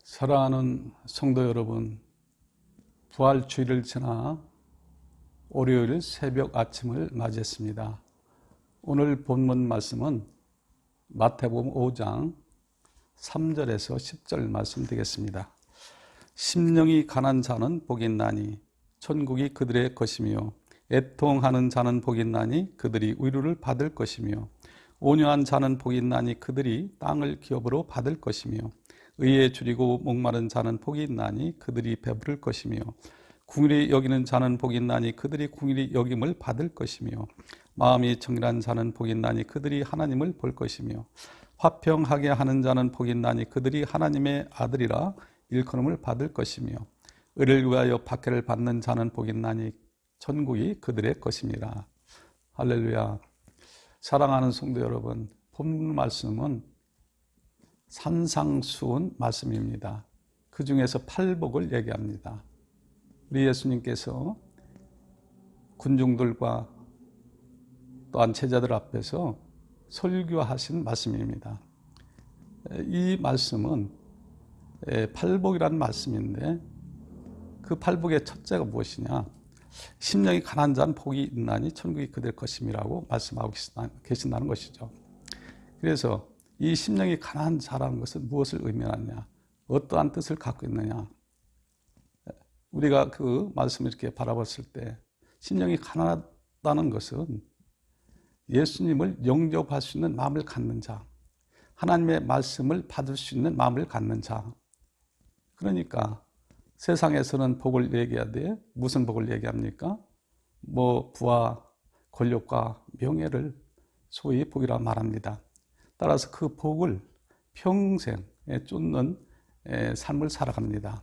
사랑하는 성도 여러분, 부활주일을 지나 월요일 새벽 아침을 맞이했습니다. 오늘 본문 말씀은 마태복음 5장 3절에서 10절 말씀 되겠습니다. 심령이 가난 자는 복이 있나니 천국이 그들의 것이며, 애통하는 자는 복이 있나니 그들이 위로를 받을 것이며, 온유한 자는 복이 있나니 그들이 땅을 기업으로 받을 것이며, 의에 줄이고 목마른 자는 복이 있나니 그들이 배부를 것이며, 궁일이 여기는 자는 복이 있나니 그들이 궁일이 여김을 받을 것이며, 마음이 정결한 자는 복이 있나니 그들이 하나님을 볼 것이며, 화평하게 하는 자는 복이 있나니 그들이 하나님의 아들이라 일컬음을 받을 것이며, 의를 위하여 박해를 받는 자는 복이 있나니 천국이 그들의 것입니다. 할렐루야. 사랑하는 성도 여러분, 본문 말씀은 산상수훈 말씀입니다. 그 중에서 팔복을 얘기합니다. 우리 예수님께서 군중들과 또한 제자들 앞에서 설교하신 말씀입니다. 이 말씀은 팔복이라는 말씀인데, 그 팔복의 첫째가 무엇이냐? 심령이 가난한 자는 복이 있나니 천국이 그들 것임이라고 말씀하고 계신다는 것이죠. 그래서 이 심령이 가난한 자라는 것은 무엇을 의미하느냐, 어떠한 뜻을 갖고 있느냐. 우리가 그 말씀을 이렇게 바라봤을 때, 심령이 가난하다는 것은 예수님을 영접할 수 있는 마음을 갖는 자, 하나님의 말씀을 받을 수 있는 마음을 갖는 자. 그러니까 세상에서는 복을 얘기하되 무슨 복을 얘기합니까? 부와 권력과 명예를 소위 복이라 말합니다. 따라서 그 복을 평생 쫓는 삶을 살아갑니다.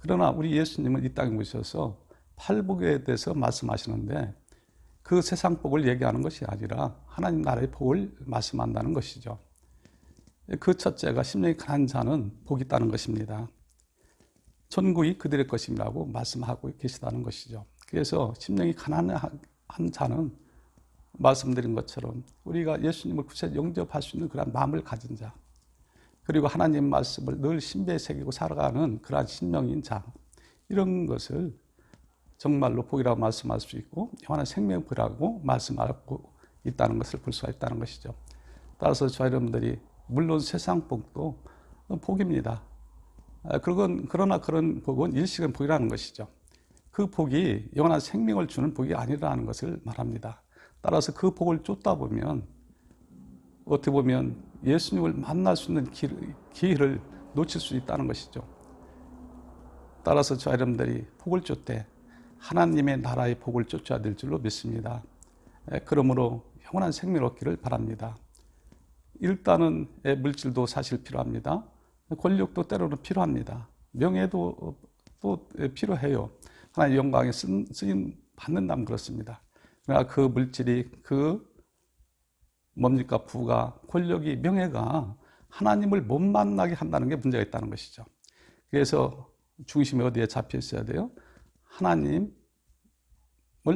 그러나 우리 예수님은 이 땅에 오셔서 팔복에 대해서 말씀하시는데, 그 세상 복을 얘기하는 것이 아니라 하나님 나라의 복을 말씀한다는 것이죠. 그 첫째가 심령이 가난한 자는 복이 있다는 것입니다. 천국이 그들의 것이라고 말씀하고 계시다는 것이죠. 그래서 심령이 가난한 자는 말씀드린 것처럼 우리가 예수님을 구세 영접할 수 있는 그런 마음을 가진 자, 그리고 하나님 말씀을 늘 신비에 새기고 살아가는 그러한 신명인 자, 이런 것을 정말로 복이라고 말씀할 수 있고 영원한 생명이라고 말씀하고 있다는 것을 볼 수가 있다는 것이죠. 따라서 저희 여러분들이 물론 세상 복도 복입니다. 그러나 그런 복은 일시적인 복이라는 것이죠. 그 복이 영원한 생명을 주는 복이 아니라는 것을 말합니다. 따라서 그 복을 쫓다 보면 어떻게 보면 예수님을 만날 수 있는 기회를 놓칠 수 있다는 것이죠. 따라서 저희 여러분들이 복을 쫓되 하나님의 나라의 복을 쫓아야 될 줄로 믿습니다. 그러므로 영원한 생명을 얻기를 바랍니다. 일단은 물질도 사실 필요합니다. 권력도 때로는 필요합니다. 명예도 또 필요해요. 하나님의 영광에 쓰임 받는다면 그렇습니다. 그러나 그 물질이 부가, 권력이, 명예가 하나님을 못 만나게 한다는 게 문제가 있다는 것이죠. 그래서 중심이 어디에 잡혀 있어야 돼요? 하나님을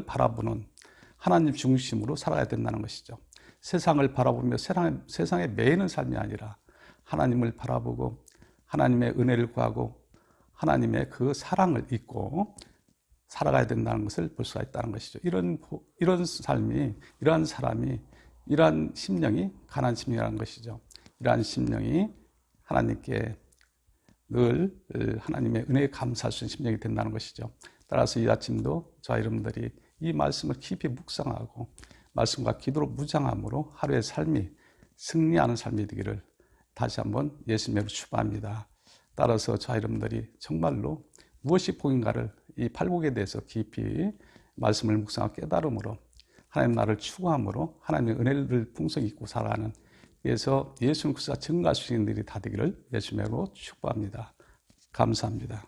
바라보는 하나님 중심으로 살아야 된다는 것이죠. 세상을 바라보며 세상에 매이는 삶이 아니라 하나님을 바라보고 하나님의 은혜를 구하고 하나님의 그 사랑을 잊고 살아가야 된다는 것을 볼 수가 있다는 것이죠. 이런 삶이, 이러한 사람이, 이러한 심령이 가난한 심령이라는 것이죠. 이러한 심령이 하나님께 늘 하나님의 은혜에 감사할 수 있는 심령이 된다는 것이죠. 따라서 이 아침도 저와 여러분들이 이 말씀을 깊이 묵상하고 말씀과 기도로 무장함으로 하루의 삶이 승리하는 삶이 되기를 다시 한번 예수님으로 축복합니다. 따라서 저와 여러분들이 정말로 무엇이 복인가를 이 팔복에 대해서 깊이 말씀을 묵상하고 깨달음으로 하나님 나라를 추구함으로 하나님의 은혜를 풍성히 입고 살아가는, 그래서 예수님 그리스도가 증거할 수 있는 일이 다 되기를 예수님으로 축복합니다. 감사합니다.